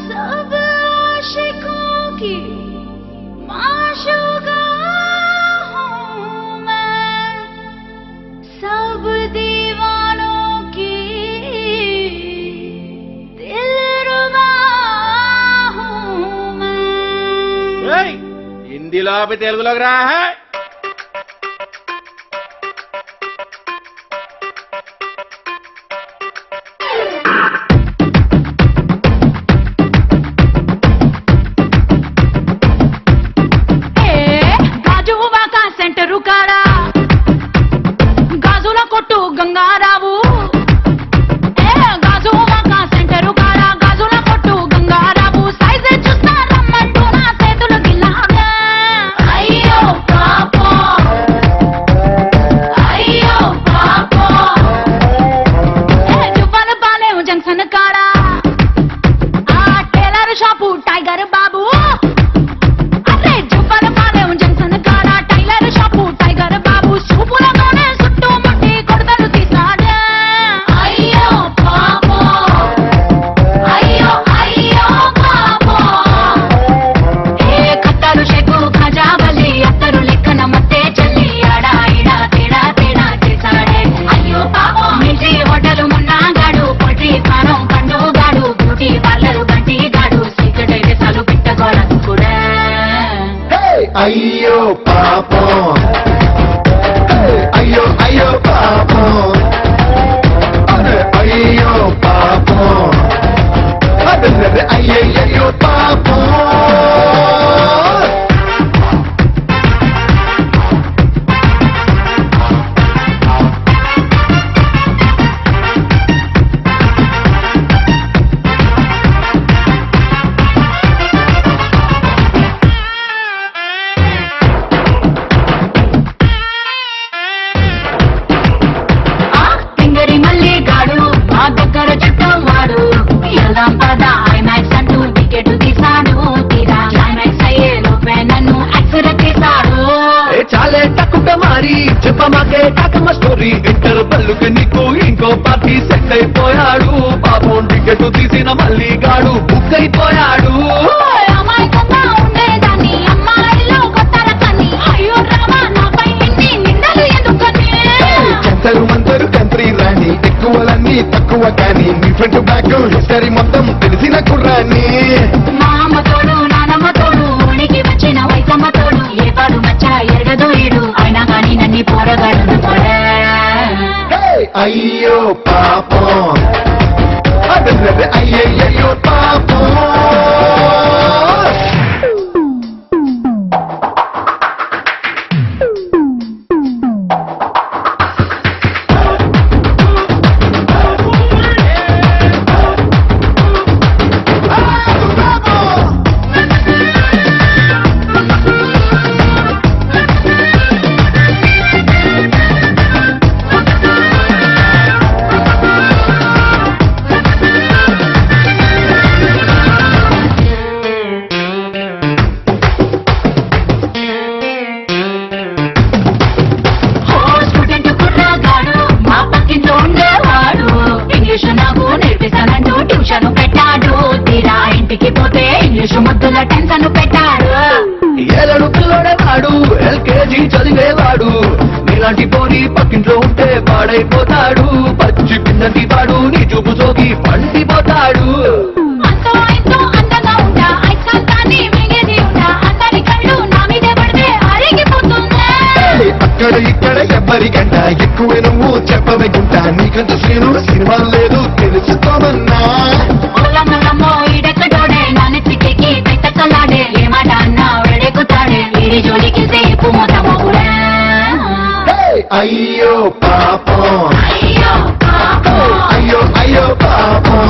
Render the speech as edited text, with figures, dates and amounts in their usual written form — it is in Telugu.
सब आशिकों की माशूका हूँ मैं, सब दीवानों की दिलरुबा हूँ मैं। हिंदीలో ఆపి తెలుగులోకి రా. సెంటరు కాడ గాజుల కొట్టు గంగారావు, గాజు వాక సెంటరు కాడ గాజుల కొట్టు గంగారావు, సైజు చూస్తా రమ్మంటూ నా చేతులు గిల్లాగా. అయ్యో పాపం, అయ్యో పాపం, జువ్వల పాలెం జంక్షన్ కాడ ఆ టైలర్ షాపు టైగర్ బాబు, అయ్యో పాపం, అయ్యో అయ్యో పాపం, అరే అయ్యో పాపం, అదే అయ్యయ్యో పాపం. చాలే తక్కువ మారి చెప్పమాకే కాకమ్మ స్టోరీ, ఇంటర్వెల్కి నీకు ఇంకో పార్టీ సెట్ అయిపోయాడు, పాపం టికెట్ తీసిన మళ్ళీ గాడు బుక్ అయిపోయాడు. చెంతలు మంతరు కంట్రీ రాని, ఎక్కువలన్నీ తక్కువ కానీ, మీ ఫ్రంట్ బ్యాక్ హిస్టరీ మొత్తం తెలిసిన కుర్రాన్ని. అయ్యో పాపం, అదే అయ్యయ్యో పాపం. ఏలడు పిల్లడేవాడు, ఎల్కేజీ చదివేవాడు, నీలాంటి పోనీ పక్కింట్లో ఉంటే పాడైపోతాడు, పచ్చి పిన్నటి వాడు నీ చూపు సోకి పండిపోతాడు. అక్కడ ఇక్కడ ఎవ్వరికంట ఎక్కువ నువ్వు చెప్పవేకుంటా, నీకంత శ్రీనుడు సినిమా లేదు తెలుసుకోమన్నా. అయ్యో పాపం, అయ్యో అయ్యో పాపం.